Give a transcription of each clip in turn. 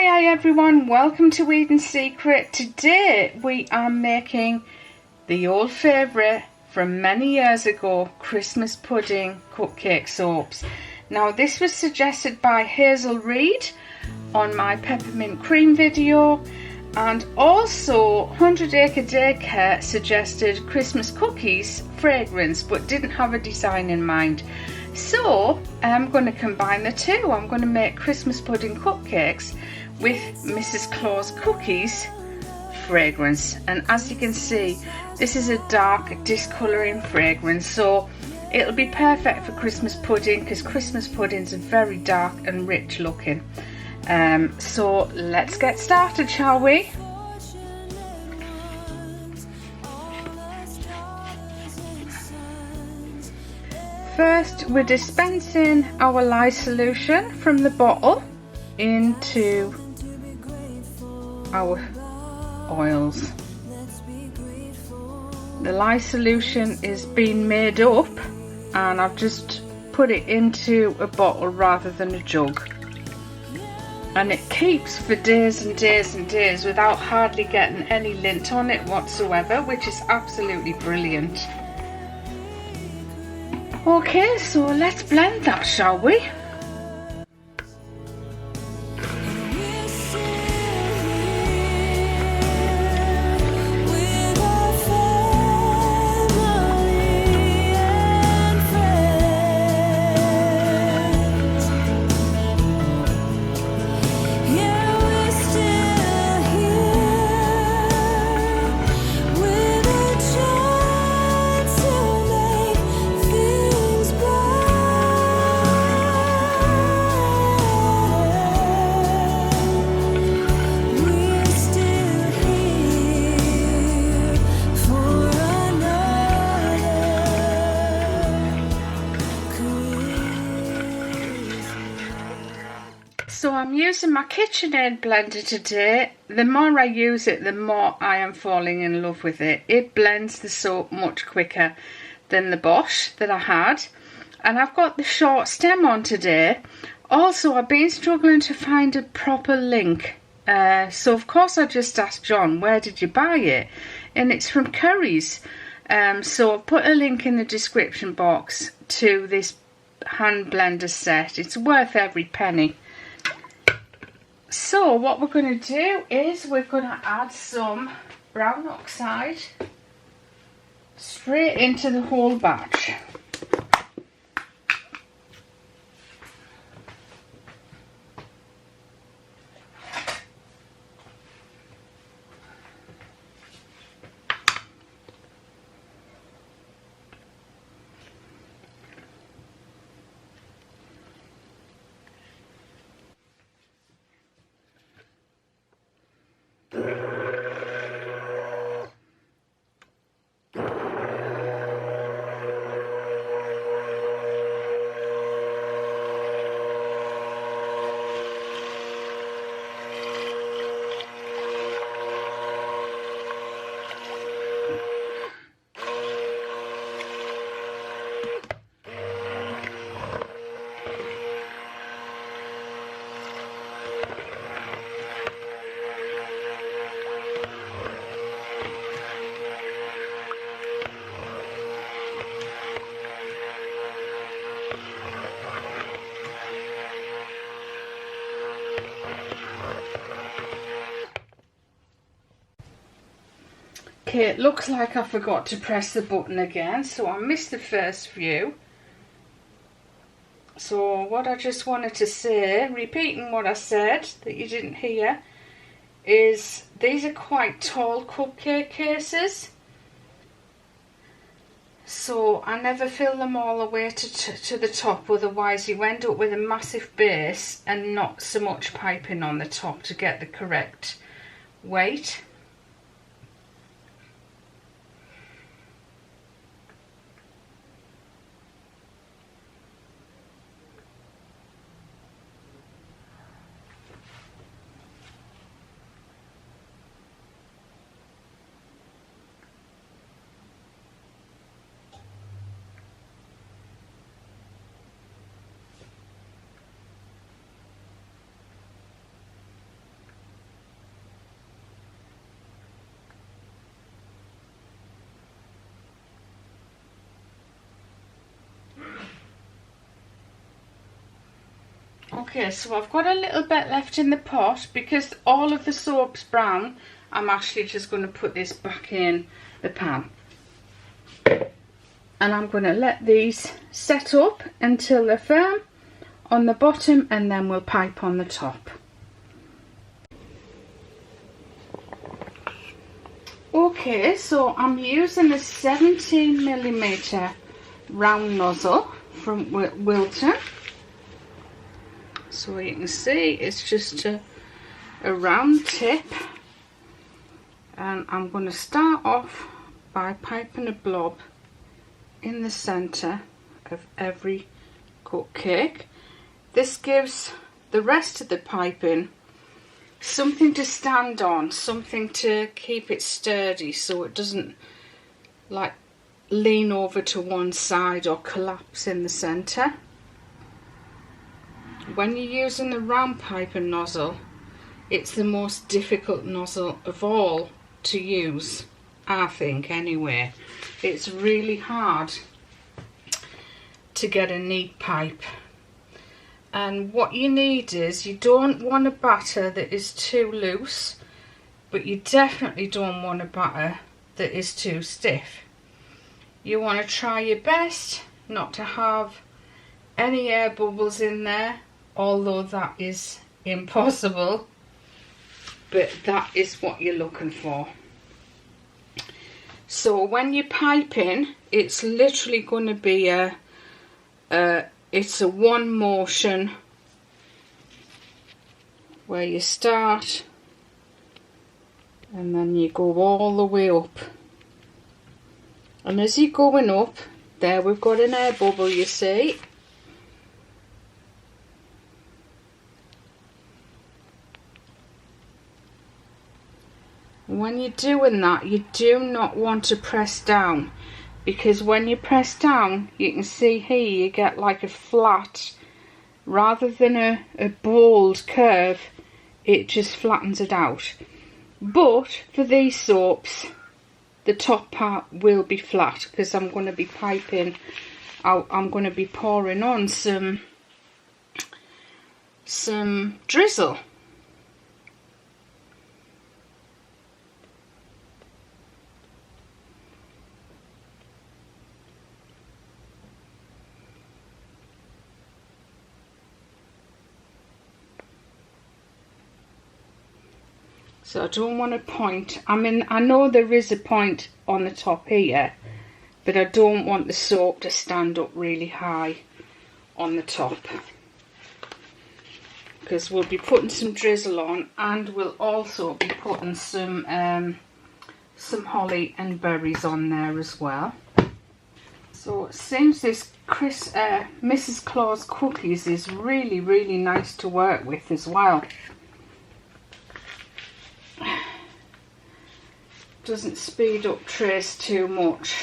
Hi everyone, welcome to Eden Secret. Today we are making the old favourite from many years ago, Christmas pudding cupcake soaps. Now this was suggested by Hazel Reed on my peppermint cream video, and also 100 Acre Daycare suggested Christmas cookies fragrance but didn't have a design in mind. So I'm going to combine the two. I'm going to make Christmas pudding cupcakes with Mrs. Claus cookies fragrance, and as you can see this is a dark discolouring fragrance, so it'll be perfect for Christmas pudding because Christmas puddings are very dark and rich looking. So let's get started, shall we? First, we're dispensing our lye solution from the bottle into our oils. The lye solution is being made up and I've just put it into a bottle rather than a jug, and it keeps for days and days and days without hardly getting any lint on it whatsoever, which is absolutely brilliant. Okay, so let's blend that, shall we? So I'm using my KitchenAid blender today. The more I use it, the more I am falling in love with it. It blends the soap much quicker than the BOSCH that I had. And I've got the short stem on today. Also, I've been struggling to find a proper link. So of course I just asked John, where did you buy it? And it's from Curry's. So I've put a link in the description box to this hand blender set. It's worth every penny. So what we're going to do is we're going to add some brown oxide straight into the whole batch. Okay, it looks like I forgot to press the button again, so I missed the first view. So what I just wanted to say, repeating what I said that you didn't hear, is these are quite tall cupcake cases. So I never fill them all the way to the top, otherwise you end up with a massive base and not so much piping on the top to get the correct weight. Okay, so I've got a little bit left in the pot. Because all of the soap's brown, I'm actually just going to put this back in the pan. And I'm going to let these set up until they're firm on the bottom, and then we'll pipe on the top. Okay, so I'm using a 17mm round nozzle from Wilton. So you can see it's just a round tip, and I'm going to start off by piping a blob in the centre of every cupcake. This gives the rest of the piping something to stand on, something to keep it sturdy so it doesn't like lean over to one side or collapse in the centre. When you're using the round piping nozzle, it's the most difficult nozzle of all to use, I think anyway. It's really hard to get a neat pipe. And what you need is, you don't want a batter that is too loose, but you definitely don't want a batter that is too stiff. You want to try your best not to have any air bubbles in there, although that is impossible, but that is what you're looking for. So when you're piping, it's literally going to be it's a one motion where you start and then you go all the way up, and as you're going up, there we've got an air bubble, you see. When you're doing that, you do not want to press down, because when you press down, you can see here you get like a flat, rather than a bold curve, it just flattens it out. But for these soaps, the top part will be flat, because I'm going to be piping out, I'm going to be pouring on some drizzle. So I don't want to point, I mean, I know there is a point on the top here, but I don't want the soap to stand up really high on the top, because we'll be putting some drizzle on, and we'll also be putting some holly and berries on there as well. So it seems this Mrs. Claus cookies is really, really nice to work with as well. Doesn't speed up trays too much.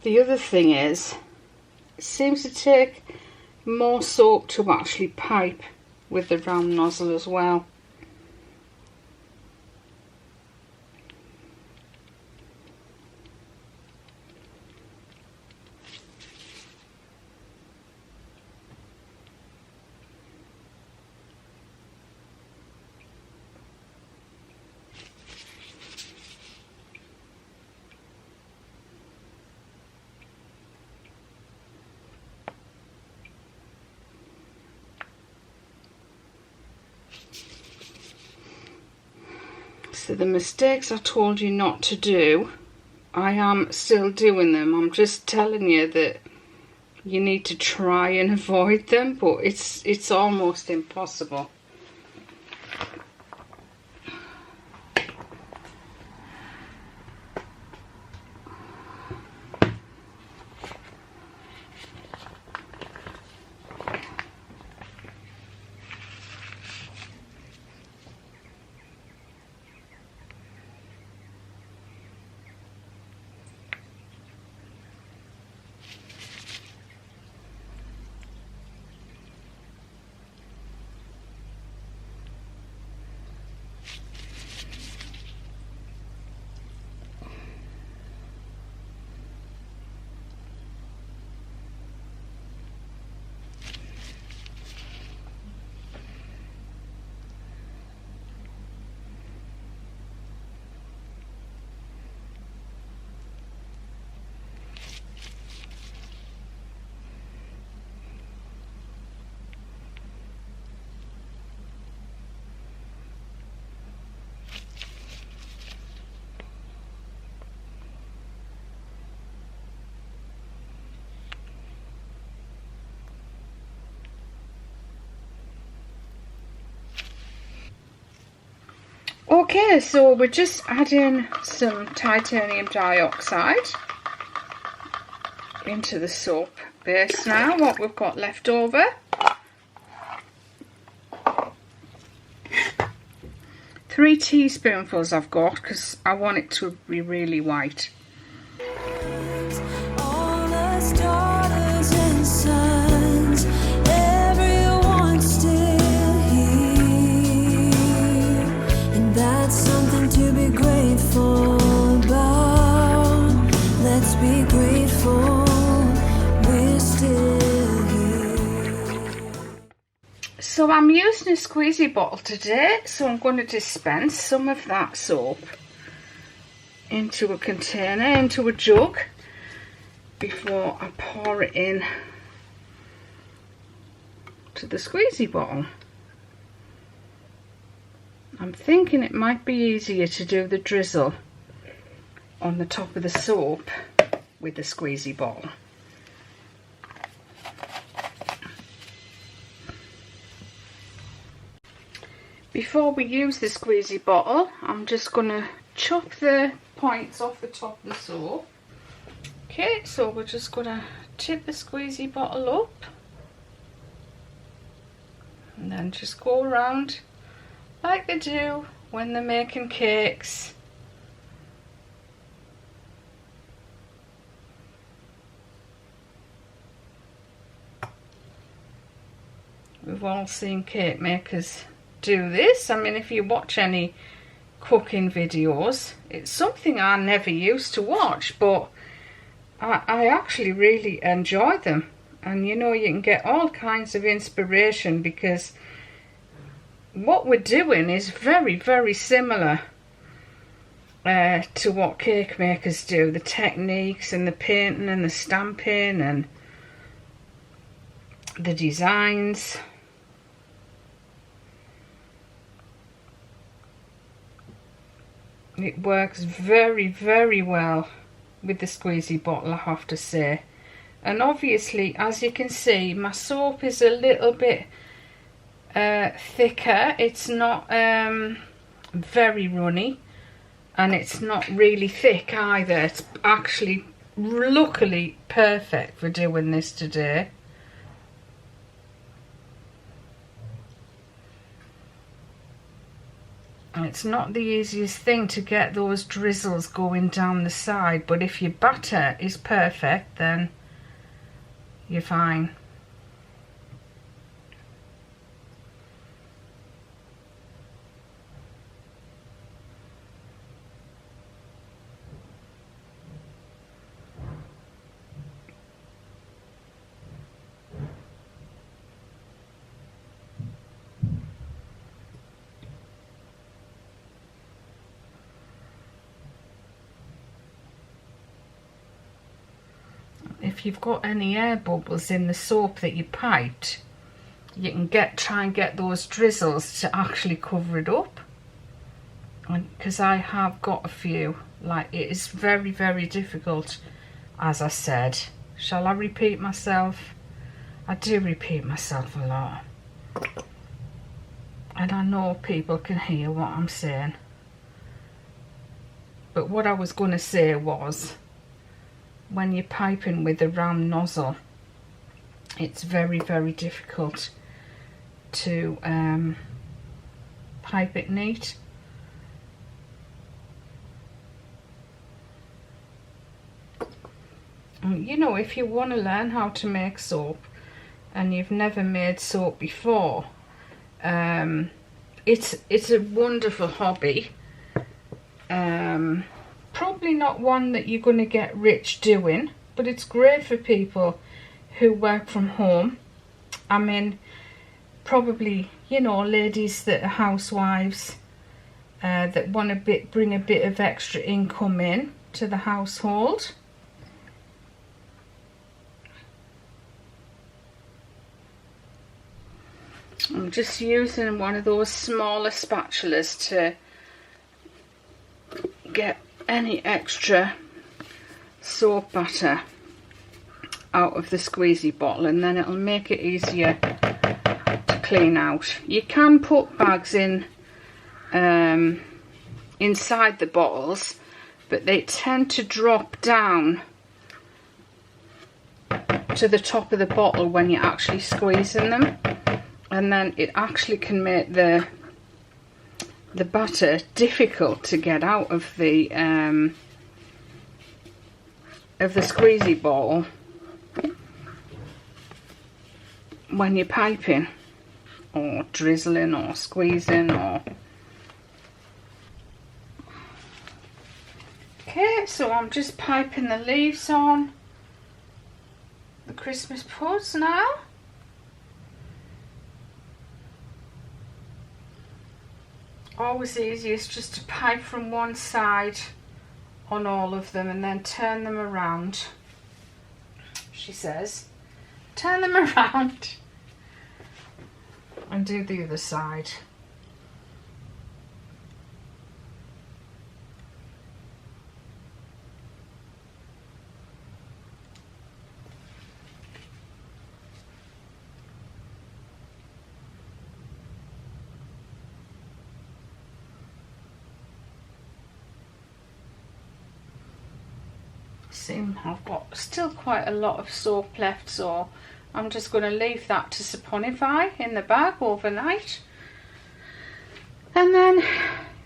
The other thing is, it seems to take more soap to actually pipe with the round nozzle as well. So the mistakes I told you not to do, I am still doing them. I'm just telling you that you need to try and avoid them, but it's almost impossible. Okay, so we're just adding some titanium dioxide into the soap base now, what we've got left over. Three teaspoonfuls I've got because I want it to be really white. So I'm using a squeezy bottle today, so I'm going to dispense some of that soap into a container, into a jug, before I pour it in to the squeezy bottle. I'm thinking it might be easier to do the drizzle on the top of the soap with the squeezy bottle. Before we use the squeezy bottle, I'm just going to chop the points off the top of the soap. Okay, so we're just going to tip the squeezy bottle up and then just go around like they do when they're making cakes. We've all seen cake makers do this. I mean, if you watch any cooking videos, it's something I never used to watch, but I actually really enjoy them. And you know, you can get all kinds of inspiration because what we're doing is very, very similar to what cake makers do. The techniques and the painting and the stamping and the designs. It works very, very well with the squeezy bottle, I have to say. And obviously, as you can see, my soap is a little bit thicker. It's not very runny, and it's not really thick either. It's actually luckily perfect for doing this today. It's not the easiest thing to get those drizzles going down the side, but if your batter is perfect, then you're fine. If you've got any air bubbles in the soap that you piped, you can try and get those drizzles to actually cover it up. And because I have got a few, like, it is very, very difficult, as I said. Shall I repeat myself? I do repeat myself a lot, and I know people can hear what I'm saying. But what I was going to say was, when you're piping with a round nozzle, it's very, very difficult to pipe it neat. You know, if you want to learn how to make soap and you've never made soap before, it's a wonderful hobby. Probably not one that you're going to get rich doing, but it's great for people who work from home. I mean, probably, you know, ladies that are housewives that want to bring a bit of extra income in to the household. I'm just using one of those smaller spatulas to get any extra soap batter out of the squeezy bottle, and then it'll make it easier to clean out. You can put bags in inside the bottles, but they tend to drop down to the top of the bottle when you're actually squeezing them, and then it actually can make the batter difficult to get out of the squeezy bottle when you're piping or drizzling or squeezing or... Okay, so I'm just piping the leaves on the Christmas puds now. Always easiest just to pipe from one side on all of them and then turn them around. She says, turn them around and do the other side. I've got still quite a lot of soap left, so I'm just going to leave that to saponify in the bag overnight, and then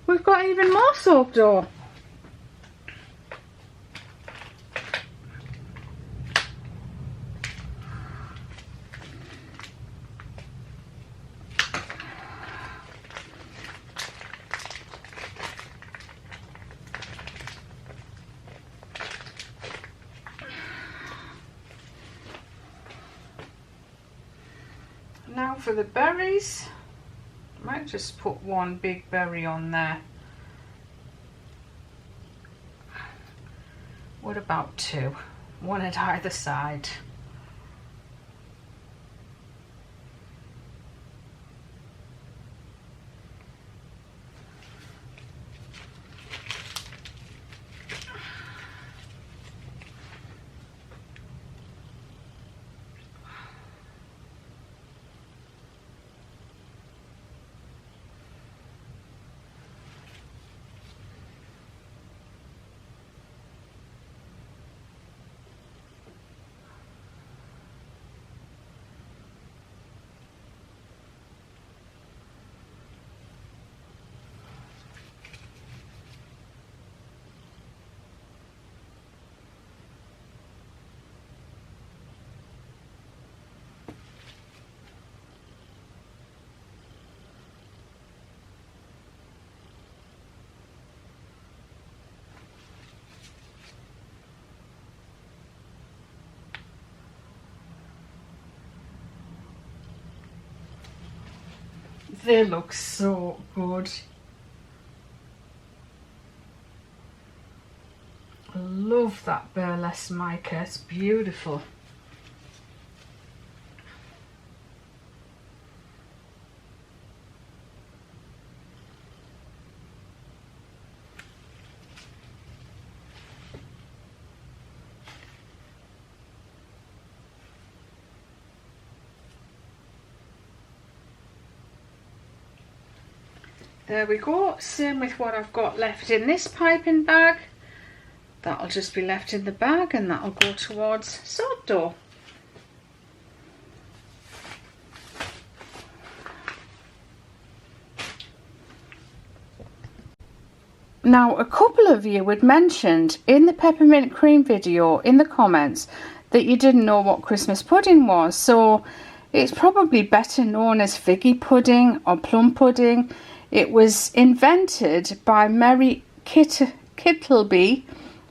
we've got even more soap dough. Now for the berries, I might just put one big berry on there. What about two? One at either side. They look so good. I love that burlesque mica, it's beautiful. There we go, same with what I've got left in this piping bag. That'll just be left in the bag and that'll go towards soap dough. Now, a couple of you had mentioned in the peppermint cream video in the comments that you didn't know what Christmas pudding was, so it's probably better known as figgy pudding or plum pudding. It was invented by Mary Kittleby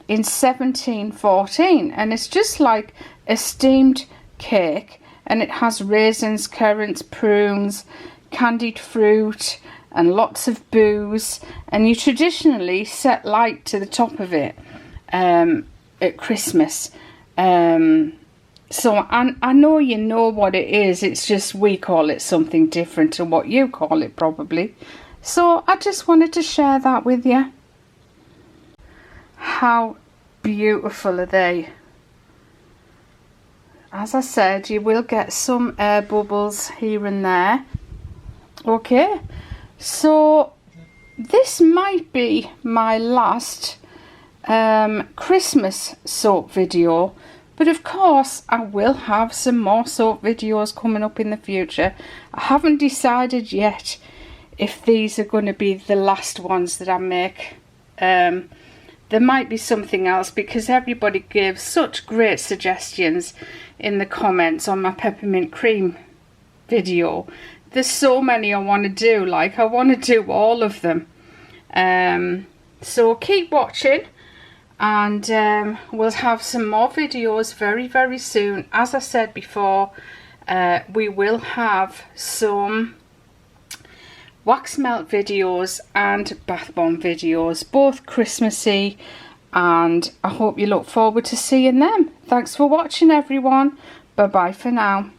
in 1714, and it's just like a steamed cake, and it has raisins, currants, prunes, candied fruit and lots of booze, and you traditionally set light to the top of it at Christmas. So I know you know what it is, it's just we call it something different to what you call it probably. So I just wanted to share that with you. How beautiful are they? As I said, you will get some air bubbles here and there. Okay, so this might be my last Christmas soap video, but of course I will have some more soap videos coming up in the future. I haven't decided yet if these are going to be the last ones that I make. There might be something else, because everybody gives such great suggestions in the comments on my peppermint cream video. There's so many I want to do, like I want to do all of them. So keep watching, and we'll have some more videos very, very soon. As I said before, we will have some wax melt videos and bath bomb videos, both Christmassy, and I hope you look forward to seeing them. Thanks for watching, everyone. Bye bye for now.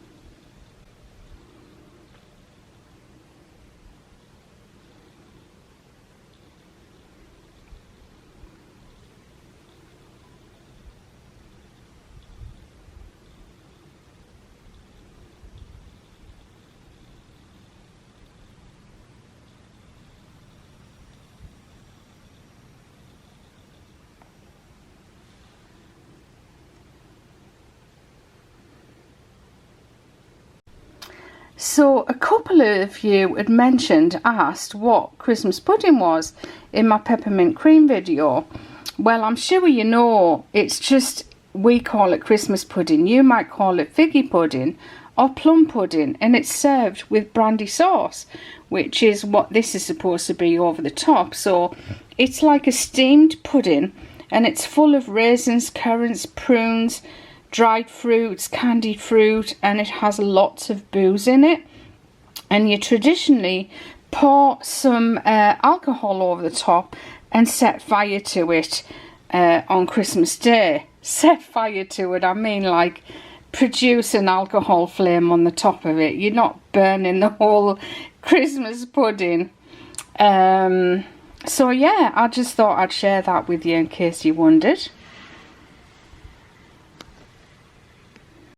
So a couple of you had asked what Christmas pudding was in my peppermint cream video. Well, I'm sure you know, it's just, we call it Christmas pudding. You might call it figgy pudding or plum pudding, and it's served with brandy sauce, which is what this is supposed to be over the top. So it's like a steamed pudding, and it's full of raisins, currants, prunes, dried fruits, candied fruit, and it has lots of booze in it. And you traditionally pour some alcohol over the top and set fire to it on Christmas Day. Set fire to it, I mean like produce an alcohol flame on the top of it. You're not burning the whole Christmas pudding. So yeah, I just thought I'd share that with you in case you wondered.